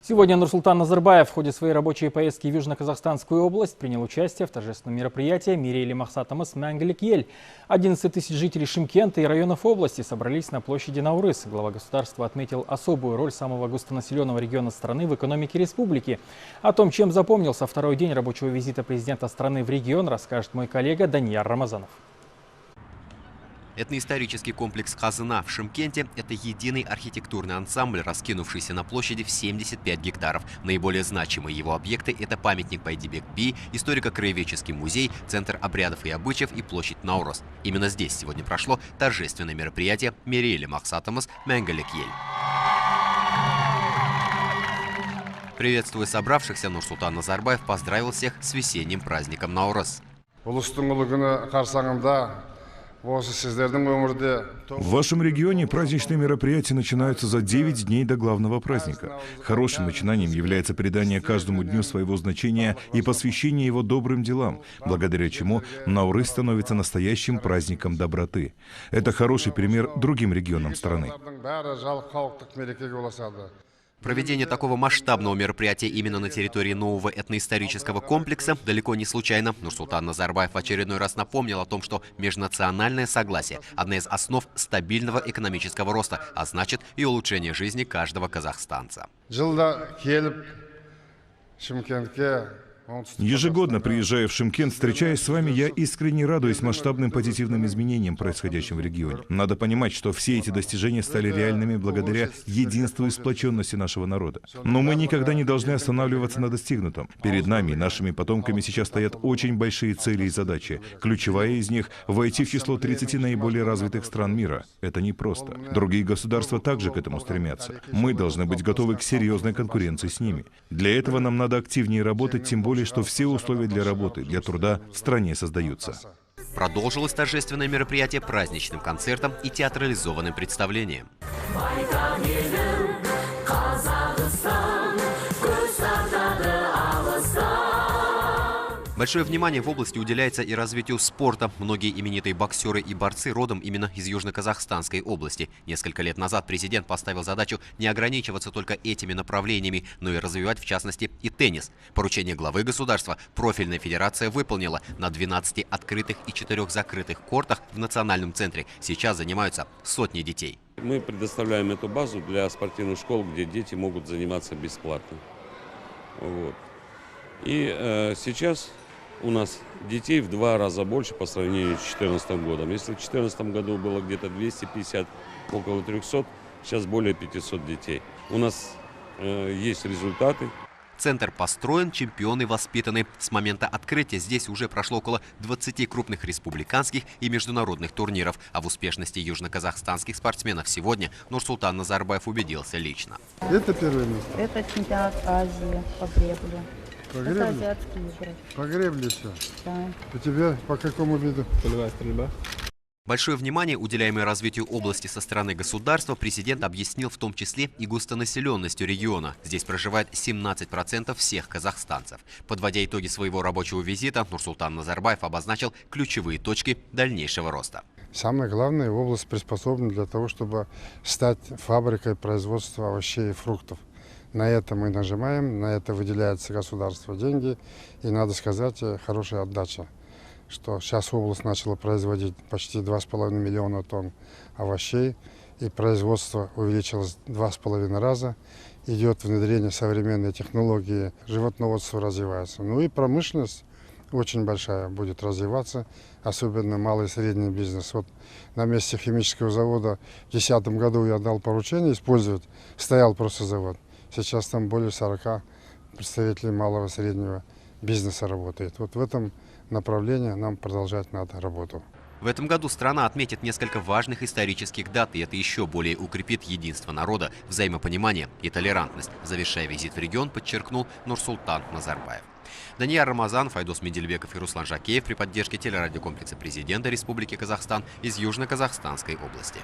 Сегодня Нурсултан Назарбаев в ходе своей рабочей поездки в Южно-Казахстанскую область принял участие в торжественном мероприятии «Мирейли Махсатамас Мәңгілік ел». 11 тысяч жителей Шымкента и районов области собрались на площади Наурыз. Глава государства отметил особую роль самого густонаселенного региона страны в экономике республики. О том, чем запомнился второй день рабочего визита президента страны в регион, расскажет мой коллега Данияр Рамазанов. Этноисторический комплекс Казына в Шымкенте – это единый архитектурный ансамбль, раскинувшийся на площади в 75 гектаров. Наиболее значимые его объекты – это памятник Байдибек-Би, историко-краеведческий музей, центр обрядов и обычаев и площадь Наурыз. Именно здесь сегодня прошло торжественное мероприятие «Мирейли Махсатамас Мәңгілік ел». Приветствуя собравшихся, Нурсултан Назарбаев поздравил всех с весенним праздником Наурыз. В вашем регионе праздничные мероприятия начинаются за 9 дней до главного праздника. Хорошим начинанием является придание каждому дню своего значения и посвящение его добрым делам, благодаря чему Наурыз становится настоящим праздником доброты. Это хороший пример другим регионам страны. Проведение такого масштабного мероприятия именно на территории нового этноисторического комплекса далеко не случайно. Нурсултан Назарбаев в очередной раз напомнил о том, что межнациональное согласие – одна из основ стабильного экономического роста, а значит и улучшения жизни каждого казахстанца. Ежегодно, приезжая в Шымкент, встречаясь с вами, я искренне радуюсь масштабным позитивным изменениям, происходящим в регионе. Надо понимать, что все эти достижения стали реальными благодаря единству и сплоченности нашего народа. Но мы никогда не должны останавливаться на достигнутом. Перед нами и нашими потомками сейчас стоят очень большие цели и задачи. Ключевая из них – войти в число 30 наиболее развитых стран мира. Это непросто. Другие государства также к этому стремятся. Мы должны быть готовы к серьезной конкуренции с ними. Для этого нам надо активнее работать, тем более, что все условия для работы, для труда в стране создаются. Продолжилось торжественное мероприятие праздничным концертом и театрализованным представлением. Большое внимание в области уделяется и развитию спорта. Многие именитые боксеры и борцы родом именно из Южно-Казахстанской области. Несколько лет назад президент поставил задачу не ограничиваться только этими направлениями, но и развивать в частности и теннис. Поручение главы государства профильная федерация выполнила. На 12 открытых и 4 закрытых кортах в национальном центре сейчас занимаются сотни детей. Мы предоставляем эту базу для спортивных школ, где дети могут заниматься бесплатно. Вот. И сейчас у нас детей в 2 раза больше по сравнению с 2014 годом. Если в 2014 году было где-то 250, около 300, сейчас более 500 детей. У нас есть результаты. Центр построен, чемпионы воспитаны. С момента открытия здесь уже прошло около 20 крупных республиканских и международных турниров. А в успешности южно-казахстанских спортсменов сегодня Нурсултан Назарбаев убедился лично. Это первое место? Это чемпионат Азии по гребле. Это азиатские игры. По гребле все? Да. У тебя по какому виду? Полевая стрельба. Большое внимание, уделяемое развитию области со стороны государства, президент объяснил в том числе и густонаселенностью региона. Здесь проживает 17% всех казахстанцев. Подводя итоги своего рабочего визита, Нурсултан Назарбаев обозначил ключевые точки дальнейшего роста. Самое главное, область приспособлена для того, чтобы стать фабрикой производства овощей и фруктов. На это мы нажимаем, на это выделяется государство деньги. И, надо сказать, хорошая отдача, что сейчас область начала производить почти 2,5 миллиона тонн овощей. И производство увеличилось 2,5 раза. Идет внедрение современной технологии, животноводство развивается. Ну и промышленность очень большая будет развиваться, особенно малый и средний бизнес. Вот на месте химического завода в 2010 году я дал поручение использовать, стоял просто завод. Сейчас там более 40 представителей малого и среднего бизнеса работает. Вот в этом направлении нам продолжать надо работу. В этом году страна отметит несколько важных исторических дат, и это еще более укрепит единство народа, взаимопонимание и толерантность. Завершая визит в регион, подчеркнул Нурсултан Назарбаев. Данияр Рамазанов, Айдос Медельбеков и Руслан Жакеев при поддержке телерадиокомплекса президента Республики Казахстан из Южно-Казахстанской области.